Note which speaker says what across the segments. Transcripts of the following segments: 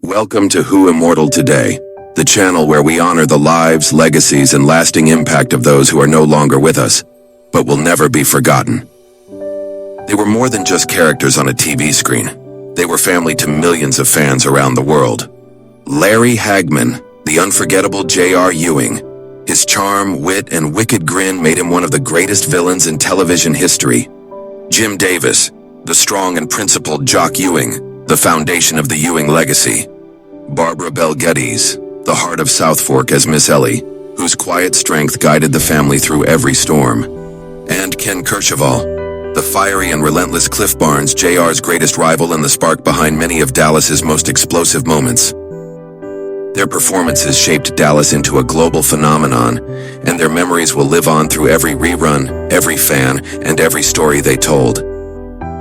Speaker 1: Welcome to Who Immortal Today, the channel where we honor the lives, legacies, and lasting impact of those who are no longer with us, but will never be forgotten. They were more than just characters on a TV screen. They were family to millions of fans around the world. Larry Hagman, the unforgettable J.R. Ewing. His charm, wit, and wicked grin made him one of the greatest villains in television history. Jim Davis, the strong and principled Jock Ewing, the foundation of the Ewing legacy. Barbara Bel Geddes, the heart of Southfork as Miss Ellie, whose quiet strength guided the family through every storm. And Kercheval, the fiery and relentless Cliff Barnes, JR's greatest rival and the spark behind many of Dallas's most explosive moments. Their performances shaped Dallas into a global phenomenon, and their memories will live on through every rerun, every fan, and every story they told.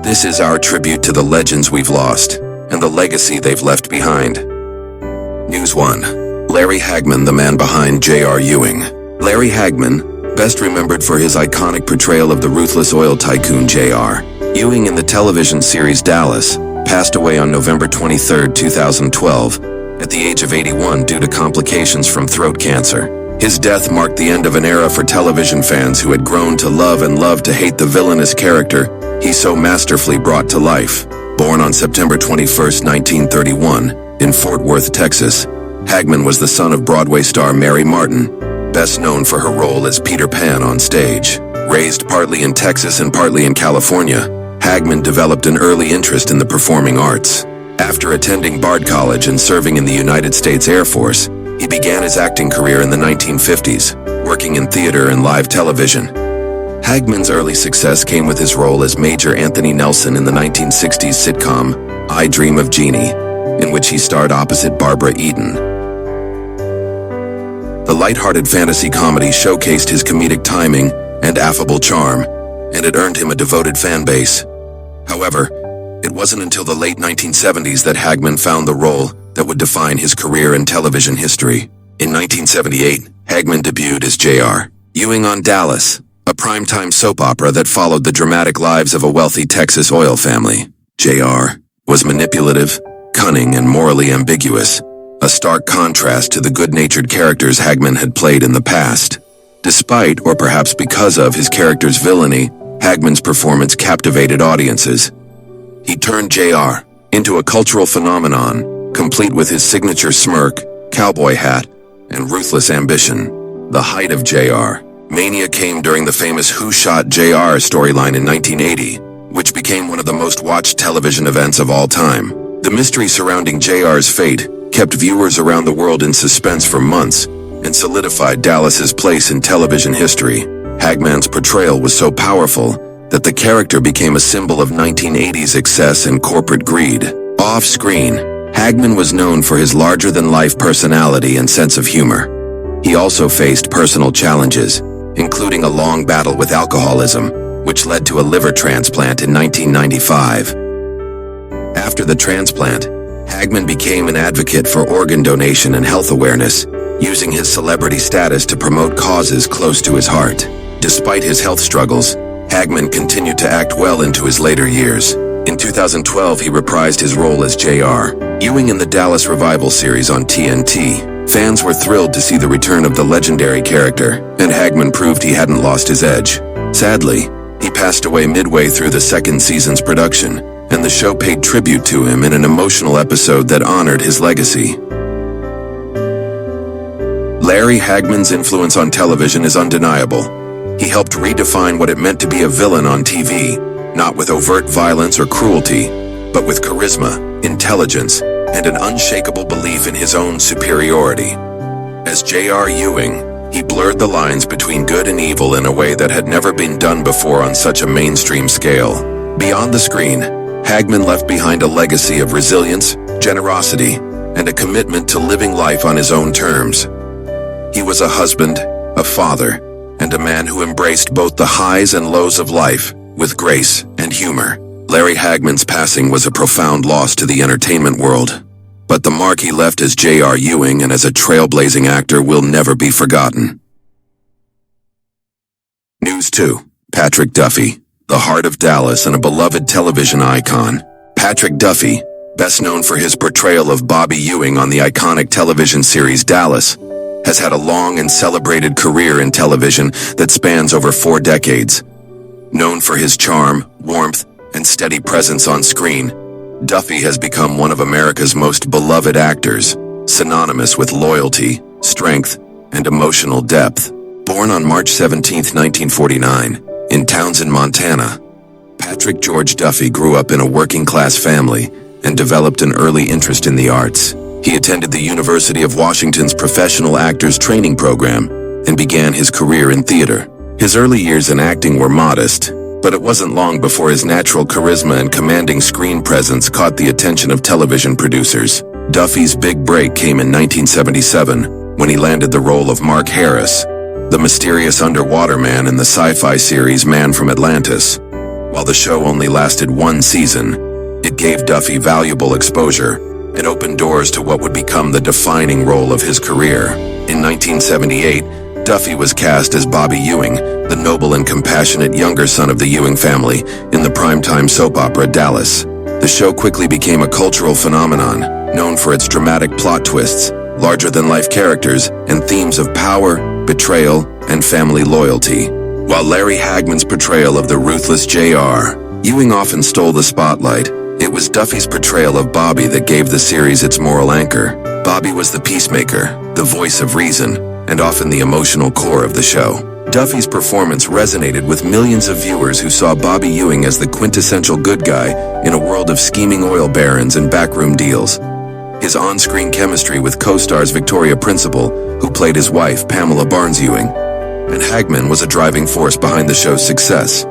Speaker 1: This is our tribute to the legends we've lost, and the legacy they've left behind. News 1. Larry Hagman, the man behind J.R. Ewing. Larry Hagman, best remembered for his iconic portrayal of the ruthless oil tycoon J.R. Ewing in the television series Dallas, passed away on November 23, 2012, at the age of 81 due to complications from throat cancer. His death marked the end of an era for television fans who had grown to love and loved to hate the villainous character he so masterfully brought to life. Born on September 21, 1931, in Fort Worth, Texas, Hagman was the son of Broadway star Mary Martin, best known for her role as Peter Pan on stage. Raised partly in Texas and partly in California, Hagman developed an early interest in the performing arts. After attending Bard College and serving in the United States Air Force, he began his acting career in the 1950s, working in theater and live television. Hagman's early success came with his role as Major Anthony Nelson in the 1960s sitcom I Dream of Jeannie, in which he starred opposite Barbara Eden. The lighthearted fantasy comedy showcased his comedic timing and affable charm, and it earned him a devoted fan base. However, it wasn't until the late 1970s that Hagman found the role that would define his career in television history. In 1978, Hagman debuted as J.R. Ewing on Dallas, a primetime soap opera that followed the dramatic lives of a wealthy Texas oil family. J.R. was manipulative, cunning, and morally ambiguous, a stark contrast to the good-natured characters Hagman had played in the past. Despite, or perhaps because of, his character's villainy, Hagman's performance captivated audiences. He turned J.R. into a cultural phenomenon, complete with his signature smirk, cowboy hat, and ruthless ambition. The height of J.R. mania came during the famous Who Shot J.R. storyline in 1980, which became one of the most watched television events of all time. The mystery surrounding J.R.'s fate kept viewers around the world in suspense for months and solidified Dallas's place in television history. Hagman's portrayal was so powerful that the character became a symbol of 1980s excess and corporate greed. Off-screen, Hagman was known for his larger-than-life personality and sense of humor. He also faced personal challenges, including a long battle with alcoholism, which led to a liver transplant in 1995. After the transplant, Hagman became an advocate for organ donation and health awareness, using his celebrity status to promote causes close to his heart. Despite his health struggles, Hagman continued to act well into his later years. In 2012, he reprised his role as J.R. Ewing in the Dallas Revival series on TNT. Fans were thrilled to see the return of the legendary character, and Hagman proved he hadn't lost his edge. Sadly, he passed away midway through the second season's production, and the show paid tribute to him in an emotional episode that honored his legacy. Larry Hagman's influence on television is undeniable. He helped redefine what it meant to be a villain on TV, not with overt violence or cruelty, but with charisma, intelligence, and an unshakable belief in his own superiority. As J.R. Ewing, he blurred the lines between good and evil in a way that had never been done before on such a mainstream scale. Beyond the screen, Hagman left behind a legacy of resilience, generosity, and a commitment to living life on his own terms. He was a husband, a father, and a man who embraced both the highs and lows of life with grace and humor. Larry Hagman's passing was a profound loss to the entertainment world, but the mark he left as J.R. Ewing and as a trailblazing actor will never be forgotten. News 2. Patrick Duffy, the heart of Dallas and a beloved television icon. Patrick Duffy, best known for his portrayal of Bobby Ewing on the iconic television series Dallas, has had a long and celebrated career in television that spans over 4 decades. Known for his charm, warmth, and steady presence on screen, Duffy has become one of America's most beloved actors, synonymous with loyalty, strength, and emotional depth. Born on March 17, 1949, in Townsend, Montana, Patrick George Duffy grew up in a working-class family and developed an early interest in the arts. He attended the University of Washington's Professional Actors Training Program and began his career in theater. His early years in acting were modest, but it wasn't long before his natural charisma and commanding screen presence caught the attention of television producers. Duffy's big break came in 1977 when he landed the role of Mark Harris, the mysterious underwater man in the sci-fi series Man from Atlantis. While the show only lasted 1 season, it gave Duffy valuable exposure and opened doors to what would become the defining role of his career. In 1978, Duffy was cast as Bobby Ewing, the noble and compassionate younger son of the Ewing family, in the primetime soap opera Dallas. The show quickly became a cultural phenomenon, known for its dramatic plot twists, larger-than-life characters, and themes of power, betrayal, and family loyalty. While Larry Hagman's portrayal of the ruthless J.R. Ewing often stole the spotlight, it was Duffy's portrayal of Bobby that gave the series its moral anchor. Bobby was the peacemaker, the voice of reason, and often the emotional core of the show. Duffy's performance resonated with millions of viewers who saw Bobby Ewing as the quintessential good guy in a world of scheming oil barons and backroom deals. His on-screen chemistry with co-stars Victoria Principal, who played his wife, Pamela Barnes Ewing, and Hagman was a driving force behind the show's success.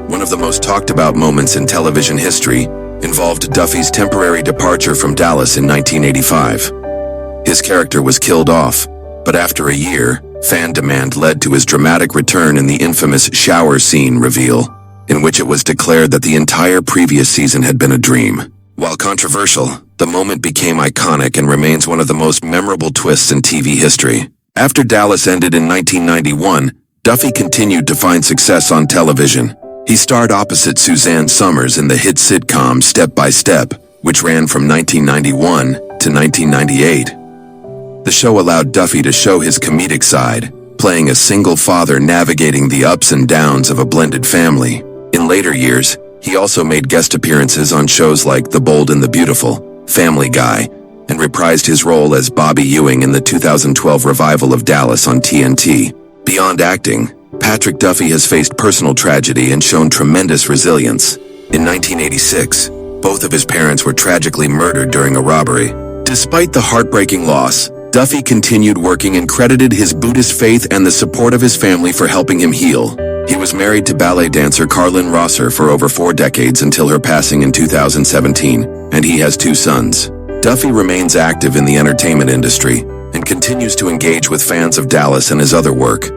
Speaker 1: One of the most talked about moments in television history involved Duffy's temporary departure from Dallas in 1985. His character was killed off, but after a year, fan demand led to his dramatic return in the infamous shower scene reveal, in which it was declared that the entire previous season had been a dream. While controversial, the moment became iconic and remains one of the most memorable twists in TV history. After Dallas ended in 1991, Duffy continued to find success on television. He starred opposite Suzanne Summers in the hit sitcom Step by Step, which ran from 1991 to 1998. The show allowed Duffy to show his comedic side, playing a single father navigating the ups and downs of a blended family. In later years, he also made guest appearances on shows like The Bold and the Beautiful, Family Guy, and reprised his role as Bobby Ewing in the 2012 revival of Dallas on TNT. Beyond acting, Patrick Duffy has faced personal tragedy and shown tremendous resilience. In 1986, both of his parents were tragically murdered during a robbery. Despite the heartbreaking loss, Duffy continued working and credited his Buddhist faith and the support of his family for helping him heal. He was married to ballet dancer Carlin Rosser for over 4 decades until her passing in 2017, and he has 2 sons. Duffy remains active in the entertainment industry and continues to engage with fans of Dallas and his other work.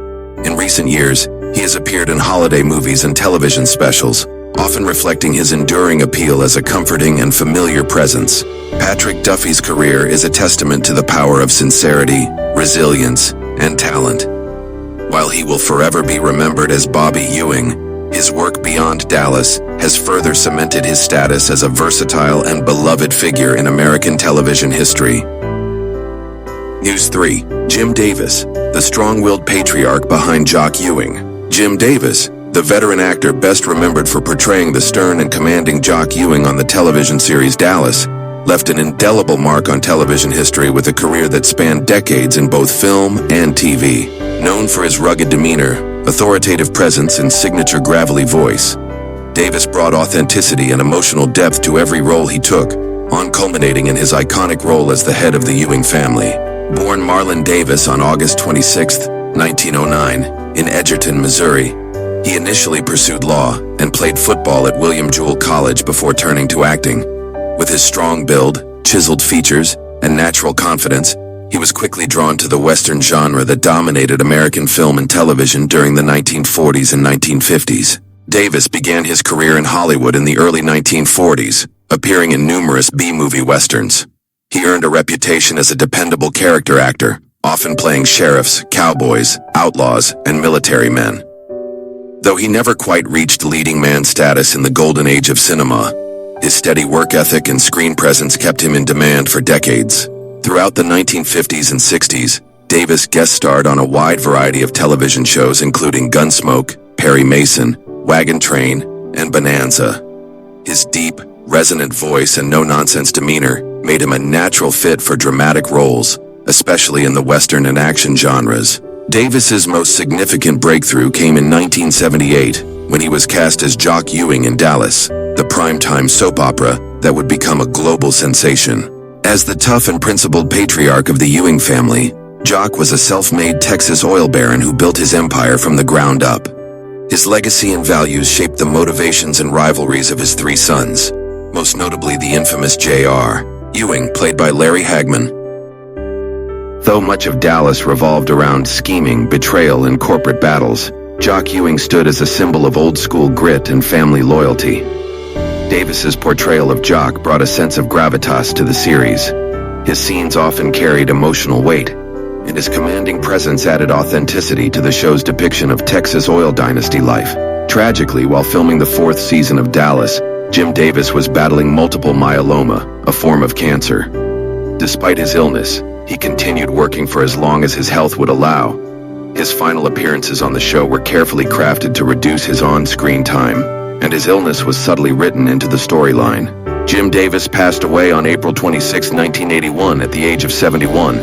Speaker 1: In recent years, he has appeared in holiday movies and television specials, often reflecting his enduring appeal as a comforting and familiar presence. Patrick Duffy's career is a testament to the power of sincerity, resilience, and talent. While he will forever be remembered as Bobby Ewing, his work beyond Dallas has further cemented his status as a versatile and beloved figure in American television history. News 3. Jim Davis, the strong-willed patriarch behind Jock Ewing. Jim Davis, the veteran actor best remembered for portraying the stern and commanding Jock Ewing on the television series Dallas, left an indelible mark on television history with a career that spanned decades in both film and TV. Known for his rugged demeanor, authoritative presence, and signature gravelly voice, Davis brought authenticity and emotional depth to every role he took, on culminating in his iconic role as the head of the Ewing family. Born Marlon Davis on August 26, 1909, in Edgerton, Missouri, he initially pursued law and played football at William Jewell College before turning to acting. With his strong build, chiseled features, and natural confidence, he was quickly drawn to the Western genre that dominated American film and television during the 1940s and 1950s. Davis began his career in Hollywood in the early 1940s, appearing in numerous B-movie westerns. He earned a reputation as a dependable character actor, often playing sheriffs, cowboys, outlaws, and military men. Though he never quite reached leading man status in the golden age of cinema, His steady work ethic and screen presence kept him in demand for decades. Throughout the 1950s and 60s, Davis guest starred on a wide variety of television shows including Gunsmoke, Perry Mason, Wagon Train, and Bonanza. His deep, resonant voice and no-nonsense demeanor made him a natural fit for dramatic roles, especially in the Western and action genres. Davis's most significant breakthrough came in 1978, when he was cast as Jock Ewing in Dallas, the primetime soap opera that would become a global sensation. As the tough and principled patriarch of the Ewing family, Jock was a self-made Texas oil baron who built his empire from the ground up. His legacy and values shaped the motivations and rivalries of his three sons, most notably the infamous J.R. Ewing, played by Larry Hagman. Though much of Dallas revolved around scheming, betrayal, and corporate battles, Jock Ewing stood as a symbol of old-school grit and family loyalty. Davis's portrayal of Jock brought a sense of gravitas to the series. His scenes often carried emotional weight, and his commanding presence added authenticity to the show's depiction of Texas oil dynasty life. Tragically, while filming the fourth season of Dallas, Jim Davis was battling multiple myeloma, a form of cancer. Despite his illness, he continued working for as long as his health would allow. His final appearances on the show were carefully crafted to reduce his on-screen time, and his illness was subtly written into the storyline. Jim Davis passed away on April 26, 1981, at the age of 71.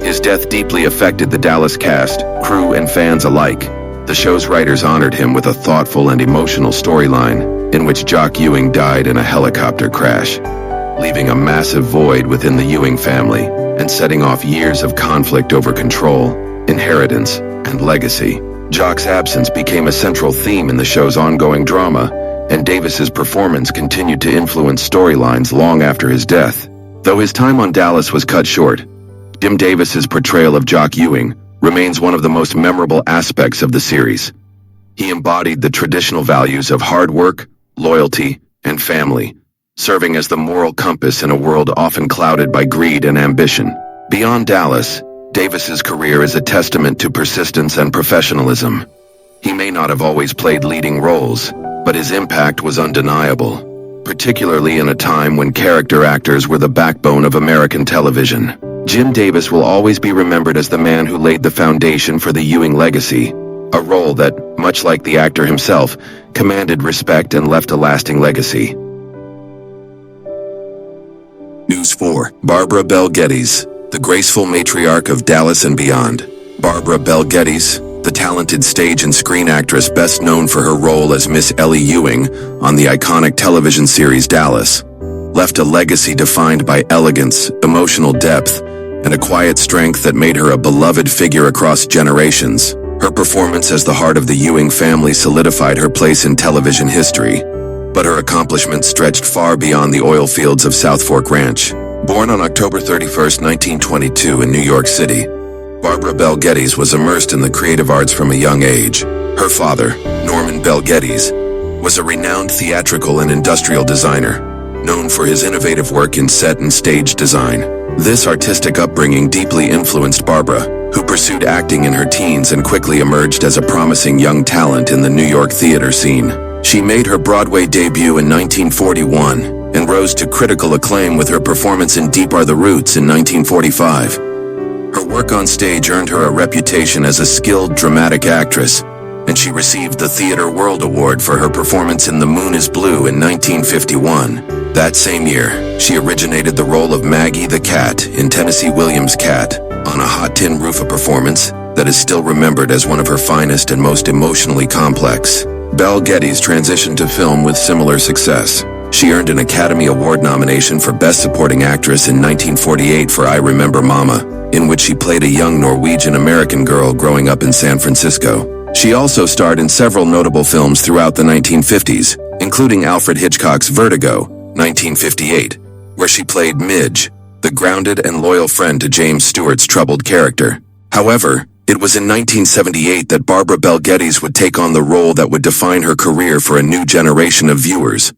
Speaker 1: His death deeply affected the Dallas cast, crew, and fans alike. The show's writers honored him with a thoughtful and emotional storyline, in which Jock Ewing died in a helicopter crash, leaving a massive void within the Ewing family and setting off years of conflict over control, inheritance, and legacy. Jock's absence became a central theme in the show's ongoing drama, and Davis's performance continued to influence storylines long after his death. Though his time on Dallas was cut short, Jim Davis's portrayal of Jock Ewing remains one of the most memorable aspects of the series. He embodied the traditional values of hard work, loyalty, and family, serving as the moral compass in a world often clouded by greed and ambition. Beyond Dallas, Davis's career is a testament to persistence and professionalism. He may not have always played leading roles, but his impact was undeniable, particularly in a time when character actors were the backbone of American television. Jim Davis will always be remembered as the man who laid the foundation for the Ewing legacy, a role that, much like the actor himself, commanded respect and left a lasting legacy. News 4. Barbara Bel Geddes, the graceful matriarch of Dallas and beyond. Barbara Bel Geddes, the talented stage and screen actress best known for her role as Miss Ellie Ewing on the iconic television series Dallas, left a legacy defined by elegance, emotional depth, and a quiet strength that made her a beloved figure across generations. Her performance as the heart of the Ewing family solidified her place in television history, but her accomplishments stretched far beyond the oil fields of Southfork Ranch. Born on October 31, 1922 in New York City, Barbara Bel Geddes was immersed in the creative arts from a young age. Her father, Norman Bel Geddes, was a renowned theatrical and industrial designer, known for his innovative work in set and stage design. This artistic upbringing deeply influenced Barbara, who pursued acting in her teens and quickly emerged as a promising young talent in the New York theater scene. She made her Broadway debut in 1941 and rose to critical acclaim with her performance in Deep Are the Roots in 1945. Her work on stage earned her a reputation as a skilled dramatic actress, and she received the Theatre World Award for her performance in The Moon is Blue in 1951. That same year, she originated the role of Maggie the Cat in Tennessee Williams' Cat, on a Hot Tin Roof, a performance that is still remembered as one of her finest and most emotionally complex. Bel Geddes transitioned to film with similar success. She earned an Academy Award nomination for Best Supporting Actress in 1948 for I Remember Mama, in which she played a young Norwegian-American girl growing up in San Francisco. She also starred in several notable films throughout the 1950s, including Alfred Hitchcock's Vertigo, 1958, where she played Midge, the grounded and loyal friend to James Stewart's troubled character. However, it was in 1978 that Barbara Bel Geddes would take on the role that would define her career for a new generation of viewers.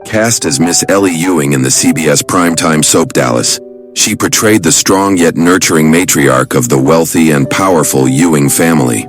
Speaker 1: Cast as Miss Ellie Ewing in the CBS primetime soap Dallas, she portrayed the strong yet nurturing matriarch of the wealthy and powerful Ewing family.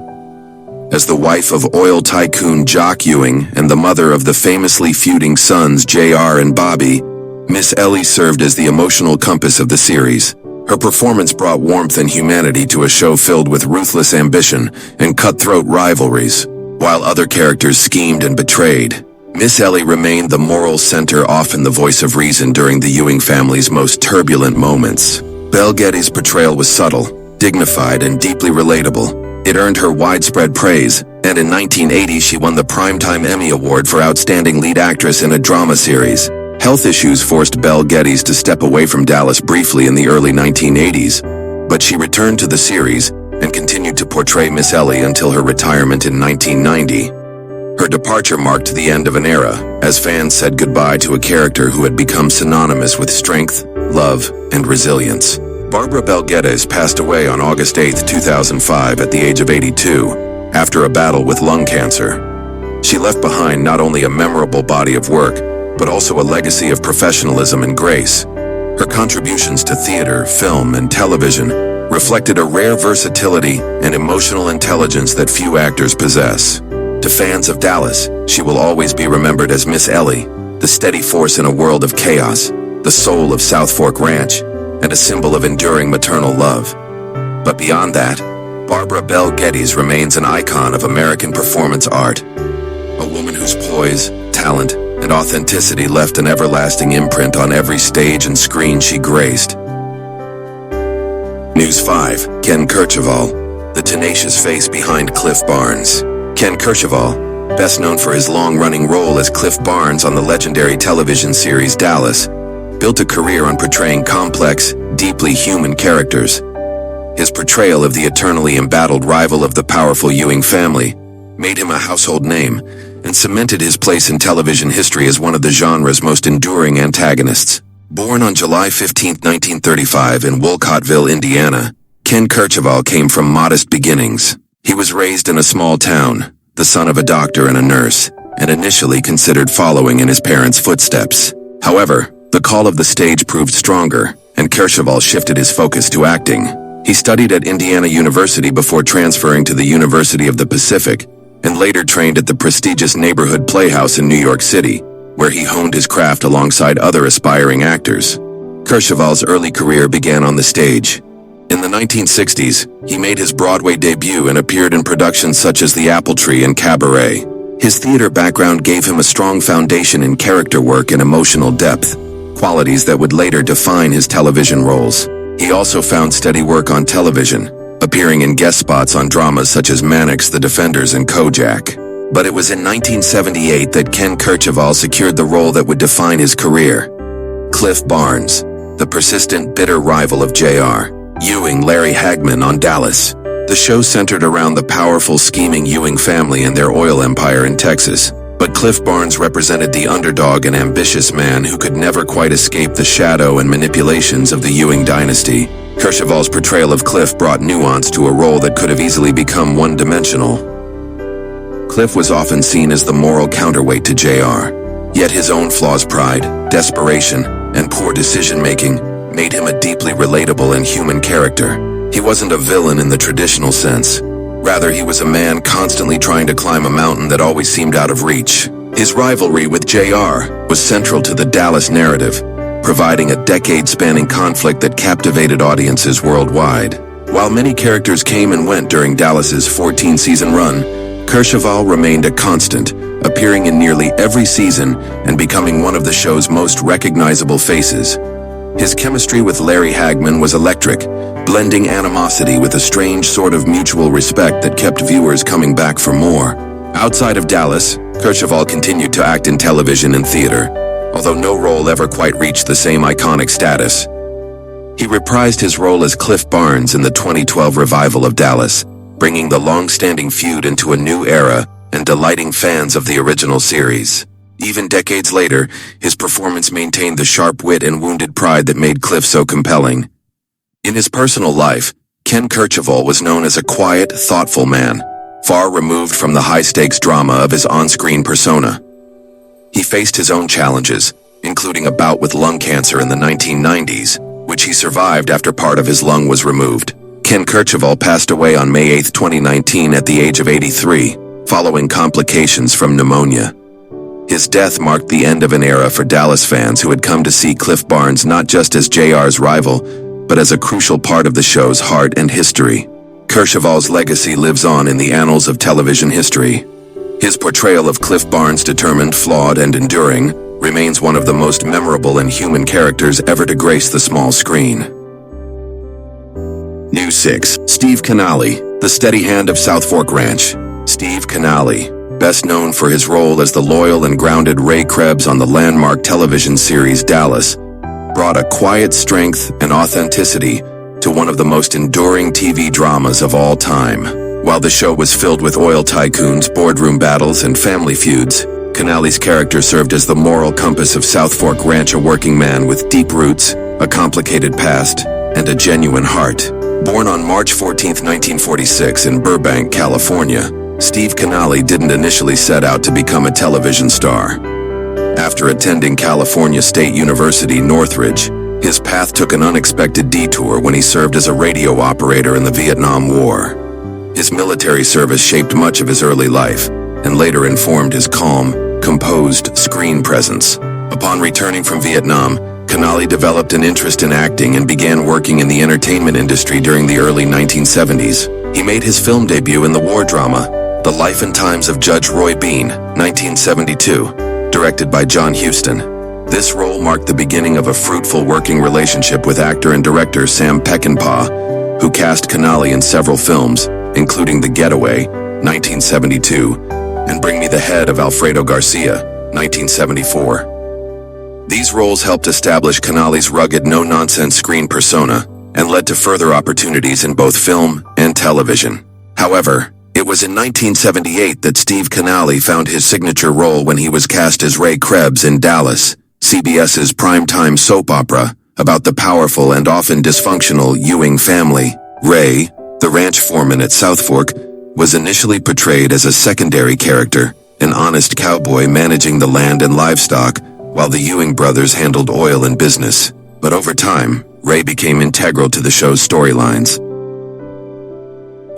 Speaker 1: As the wife of oil tycoon Jock Ewing and the mother of the famously feuding sons JR and Bobby, Miss Ellie served as the emotional compass of the series. Her performance brought warmth and humanity to a show filled with ruthless ambition and cutthroat rivalries. While other characters schemed and betrayed, Miss Ellie remained the moral center, often the voice of reason during the Ewing family's most turbulent moments. Bel Geddes' portrayal was subtle, dignified, and deeply relatable. It earned her widespread praise, and in 1980 she won the Primetime Emmy Award for Outstanding Lead Actress in a Drama Series. Health issues forced Bel Geddes to step away from Dallas briefly in the early 1980s, but she returned to the series and continued to portray Miss Ellie until her retirement in 1990. Her departure marked the end of an era, as fans said goodbye to a character who had become synonymous with strength, love, and resilience. Barbara Bel Geddes passed away on August 8, 2005 at the age of 82, after a battle with lung cancer. She left behind not only a memorable body of work, but also a legacy of professionalism and grace. Her contributions to theater, film, and television reflected a rare versatility and emotional intelligence that few actors possess. To fans of Dallas, she will always be remembered as Miss Ellie, the steady force in a world of chaos, the soul of Southfork Ranch, and a symbol of enduring maternal love. But beyond that, Barbara Bel Geddes remains an icon of American performance art, a woman whose poise, talent, and authenticity left an everlasting imprint on every stage and screen she graced. News 5. Ken Kercheval, the tenacious face behind Cliff Barnes. Ken Kercheval, best known for his long-running role as Cliff Barnes on the legendary television series Dallas, built a career on portraying complex, deeply human characters. His portrayal of the eternally embattled rival of the powerful Ewing family made him a household name and cemented his place in television history as one of the genre's most enduring antagonists. Born on July 15, 1935 in Wolcottville, Indiana, Ken Kercheval came from modest beginnings. He was raised in a small town, the son of a doctor and a nurse, and initially considered following in his parents' footsteps. However, the call of the stage proved stronger, and Kercheval shifted his focus to acting. He studied at Indiana University before transferring to the University of the Pacific, and later trained at the prestigious Neighborhood Playhouse in New York City, where he honed his craft alongside other aspiring actors. Kercheval's early career began on the stage. In the 1960s, he made his Broadway debut and appeared in productions such as The Apple Tree and Cabaret. His theater background gave him a strong foundation in character work and emotional depth, qualities that would later define his television roles. He also found steady work on television, appearing in guest spots on dramas such as Mannix, The Defenders, and Kojak. But it was in 1978 that Ken Kercheval secured the role that would define his career. Cliff Barnes, the persistent, bitter rival of JR. Ewing Larry Hagman on Dallas. The show centered around the powerful, scheming Ewing family and their oil empire in Texas. But Cliff Barnes represented the underdog and ambitious man who could never quite escape the shadow and manipulations of the Ewing dynasty. Kercheval's portrayal of Cliff brought nuance to a role that could have easily become one-dimensional. Cliff was often seen as the moral counterweight to JR. Yet his own flaws, pride, desperation, and poor decision-making made him a deeply relatable and human character. He wasn't a villain in the traditional sense. Rather, he was a man constantly trying to climb a mountain that always seemed out of reach. His rivalry with JR was central to the Dallas narrative, providing a decade-spanning conflict that captivated audiences worldwide. While many characters came and went during Dallas's 14-season run, Kercheval remained a constant, appearing in nearly every season and becoming one of the show's most recognizable faces. His chemistry with Larry Hagman was electric, blending animosity with a strange sort of mutual respect that kept viewers coming back for more. Outside of Dallas, Kercheval continued to act in television and theater, although no role ever quite reached the same iconic status. He reprised his role as Cliff Barnes in the 2012 revival of Dallas, bringing the long-standing feud into a new era and delighting fans of the original series. Even decades later, his performance maintained the sharp wit and wounded pride that made Cliff so compelling. In his personal life, Ken Kercheval was known as a quiet, thoughtful man, far removed from the high-stakes drama of his on-screen persona. He faced his own challenges, including a bout with lung cancer in the 1990s, which he survived after part of his lung was removed. Ken Kercheval passed away on May 8, 2019 at the age of 83, following complications from pneumonia. His death marked the end of an era for Dallas fans who had come to see Cliff Barnes not just as JR's rival, but as a crucial part of the show's heart and history. Kercheval's legacy lives on in the annals of television history. His portrayal of Cliff Barnes, determined, flawed, and enduring, remains one of the most memorable and human characters ever to grace the small screen. New 6. Steve Kanaly, the steady hand of Southfork Ranch. Steve Kanaly, best known for his role as the loyal and grounded Ray Krebbs on the landmark television series Dallas, brought a quiet strength and authenticity to one of the most enduring TV dramas of all time. While the show was filled with oil tycoons, boardroom battles, and family feuds, Kanaly's character served as the moral compass of Southfork Ranch, a working man with deep roots, a complicated past, and a genuine heart. Born on March 14, 1946 in Burbank, California, Steve Kanaly didn't initially set out to become a television star. After attending California State University, Northridge, his path took an unexpected detour when he served as a radio operator in the Vietnam War. His military service shaped much of his early life, and later informed his calm, composed screen presence. Upon returning from Vietnam, Kanaly developed an interest in acting and began working in the entertainment industry during the early 1970s. He made his film debut in the war drama, The Life and Times of Judge Roy Bean, 1972, directed by John Huston. This role marked the beginning of a fruitful working relationship with actor and director Sam Peckinpah, who cast Kanaly in several films, including The Getaway, 1972, and Bring Me the Head of Alfredo Garcia, 1974. These roles helped establish Kanaly's rugged, no-nonsense screen persona and led to further opportunities in both film and television. However, it was in 1978 that Steve Kanaly found his signature role when he was cast as Ray Krebbs in Dallas, CBS's primetime soap opera about the powerful and often dysfunctional Ewing family. Ray, the ranch foreman at Southfork, was initially portrayed as a secondary character, an honest cowboy managing the land and livestock, while the Ewing brothers handled oil and business. But over time, Ray became integral to the show's storylines.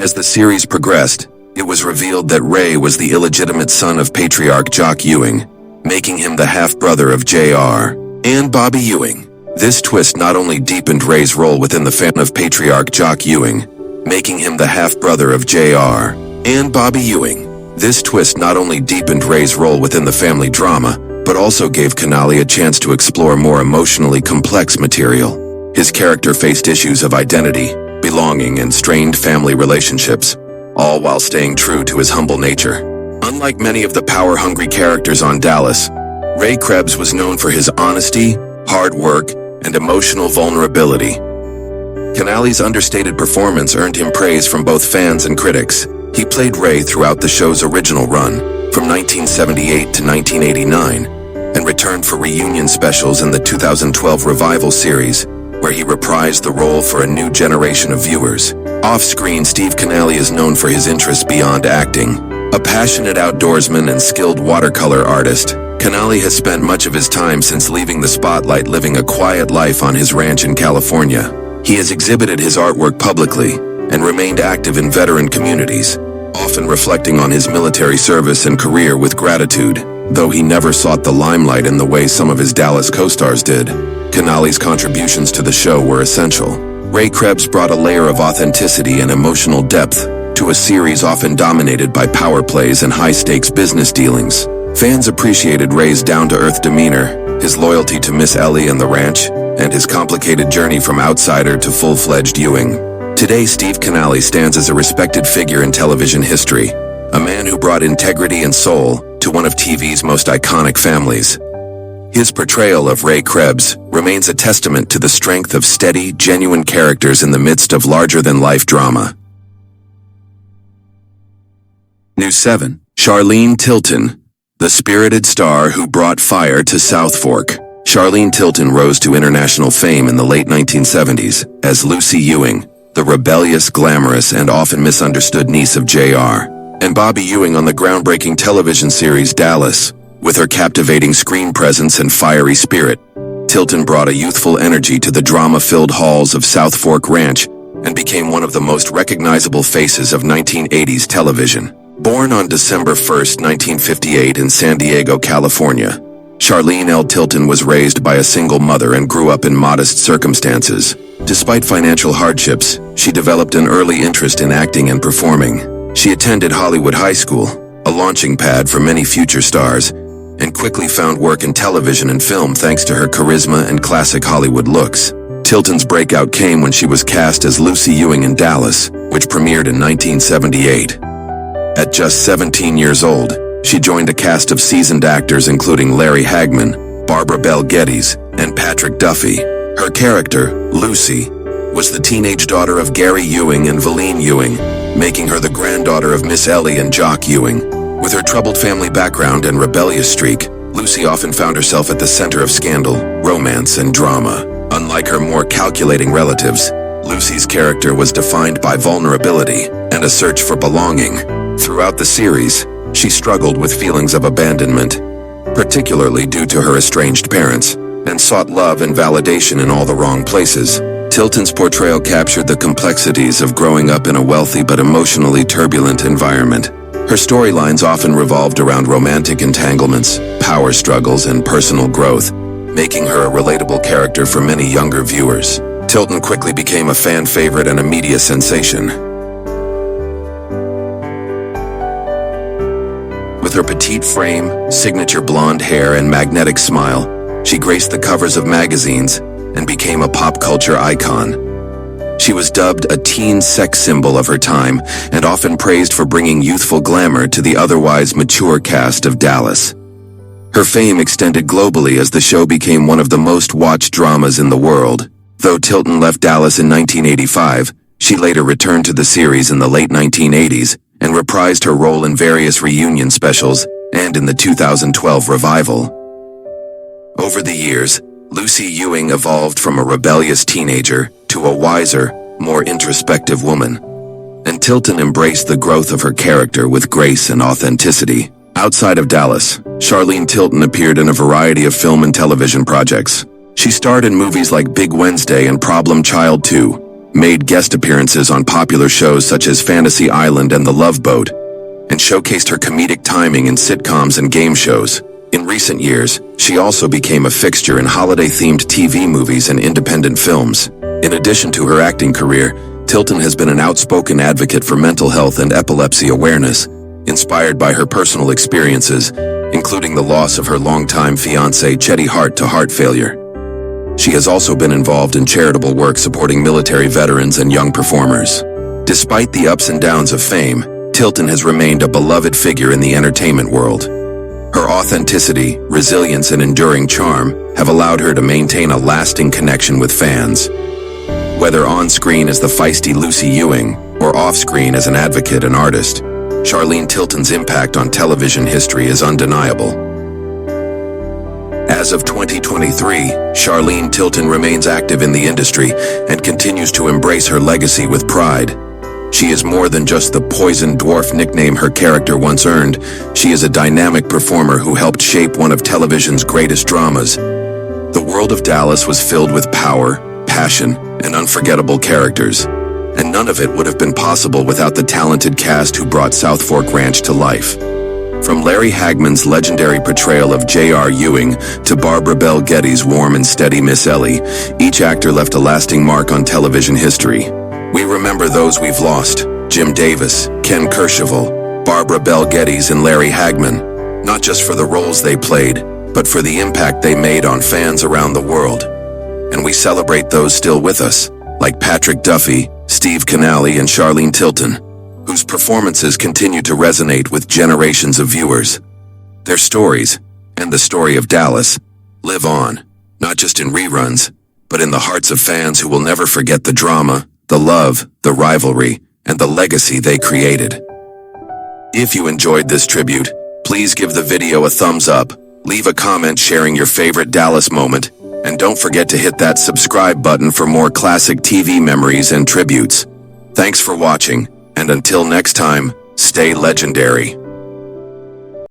Speaker 1: As the series progressed, it was revealed that Ray was the illegitimate son of Patriarch Jock Ewing, making him the half-brother of JR and Bobby Ewing. This twist not only deepened Ray's role within the family of Patriarch Jock Ewing, making him the half-brother of JR and Bobby Ewing. This twist not only deepened Ray's role within the family drama, but also gave Kanaly a chance to explore more emotionally complex material. His character faced issues of identity, belonging, and strained family relationships, all while staying true to his humble nature. Unlike many of the power-hungry characters on Dallas, Ray Krebbs was known for his honesty, hard work, and emotional vulnerability. Kanaly's understated performance earned him praise from both fans and critics. He played Ray throughout the show's original run, from 1978 to 1989, and returned for reunion specials in the 2012 revival series, where he reprised the role for a new generation of viewers. Off-screen, Steve Kanaly is known for his interests beyond acting. A passionate outdoorsman and skilled watercolor artist, Kanaly has spent much of his time since leaving the spotlight living a quiet life on his ranch in California. He has exhibited his artwork publicly and remained active in veteran communities, often reflecting on his military service and career with gratitude. Though he never sought the limelight in the way some of his Dallas co-stars did, Kanaly's contributions to the show were essential. Ray Krebbs brought a layer of authenticity and emotional depth to a series often dominated by power plays and high-stakes business dealings. Fans appreciated Ray's down-to-earth demeanor, his loyalty to Miss Ellie and the ranch, and his complicated journey from outsider to full-fledged Ewing. Today, Steve Kanaly stands as a respected figure in television history, a man who brought integrity and soul to one of TV's most iconic families. His portrayal of Ray Krebbs remains a testament to the strength of steady, genuine characters in the midst of larger-than-life drama. New 7. Charlene Tilton, the spirited star who brought fire to Southfork. Charlene Tilton rose to international fame in the late 1970s as Lucy Ewing, the rebellious, glamorous, and often misunderstood niece of JR and Bobby Ewing on the groundbreaking television series Dallas. With her captivating screen presence and fiery spirit, Tilton brought a youthful energy to the drama-filled halls of Southfork Ranch and became one of the most recognizable faces of 1980s television. Born on December 1, 1958 in San Diego, California, Charlene L. Tilton was raised by a single mother and grew up in modest circumstances. Despite financial hardships, she developed an early interest in acting and performing. She attended Hollywood High School, a launching pad for many future stars, and quickly found work in television and film thanks to her charisma and classic Hollywood looks. Tilton's breakout came when she was cast as Lucy Ewing in Dallas, which premiered in 1978. At just 17 years old, she joined a cast of seasoned actors including Larry Hagman, Barbara Bel Geddes, and Patrick Duffy. Her character, Lucy, was the teenage daughter of Gary Ewing and Valine Ewing, making her the granddaughter of Miss Ellie and Jock Ewing. With her troubled family background and rebellious streak, Lucy often found herself at the center of scandal, romance, and drama. Unlike her more calculating relatives, Lucy's character was defined by vulnerability and a search for belonging. Throughout the series, she struggled with feelings of abandonment, particularly due to her estranged parents, and sought love and validation in all the wrong places. Tilton's portrayal captured the complexities of growing up in a wealthy but emotionally turbulent environment. Her storylines often revolved around romantic entanglements, power struggles, and personal growth, making her a relatable character for many younger viewers. Tilton quickly became a fan favorite and a media sensation. With her petite frame, signature blonde hair, and magnetic smile, she graced the covers of magazines and became a pop culture icon. She was dubbed a teen sex symbol of her time and often praised for bringing youthful glamour to the otherwise mature cast of Dallas. Her fame extended globally as the show became one of the most watched dramas in the world. Though Tilton left Dallas in 1985, she later returned to the series in the late 1980s and reprised her role in various reunion specials and in the 2012 revival. Over the years, Lucy Ewing evolved from a rebellious teenager to a wiser, more introspective woman, and Tilton embraced the growth of her character with grace and authenticity. Outside of Dallas, Charlene Tilton appeared in a variety of film and television projects. She starred in movies like Big Wednesday and Problem Child 2, made guest appearances on popular shows such as Fantasy Island and The Love Boat, and showcased her comedic timing in sitcoms and game shows. In recent years, she also became a fixture in holiday-themed TV movies and independent films. In addition to her acting career, Tilton has been an outspoken advocate for mental health and epilepsy awareness, inspired by her personal experiences, including the loss of her longtime fiancé Chetty Hart to heart failure. She has also been involved in charitable work supporting military veterans and young performers. Despite the ups and downs of fame, Tilton has remained a beloved figure in the entertainment world. Her authenticity, resilience, and enduring charm have allowed her to maintain a lasting connection with fans. Whether on-screen as the feisty Lucy Ewing or off-screen as an advocate and artist, Charlene Tilton's impact on television history is undeniable. As of 2023, Charlene Tilton remains active in the industry and continues to embrace her legacy with pride. She is more than just the poison dwarf nickname her character once earned. She is a dynamic performer who helped shape one of television's greatest dramas. The world of Dallas was filled with power, passion, and unforgettable characters, and none of it would have been possible without the talented cast who brought Southfork Ranch to life. From Larry Hagman's legendary portrayal of J.R. Ewing to Barbara Bel Geddes' warm and steady Miss Ellie, each actor left a lasting mark on television history. We remember those we've lost: Jim Davis, Ken Kercheval, Barbara Bel Geddes, and Larry Hagman, not just for the roles they played, but for the impact they made on fans around the world. And we celebrate those still with us, like Patrick Duffy, Steve Kanaly, and Charlene Tilton, whose performances continue to resonate with generations of viewers. Their stories, and the story of Dallas, live on, not just in reruns, but in the hearts of fans who will never forget the drama, the love, the rivalry, and the legacy they created. If you enjoyed this tribute, please give the video a thumbs up, leave a comment sharing your favorite Dallas moment, and don't forget to hit that subscribe button for more classic TV memories and tributes. Thanks for watching, and until next time, stay legendary.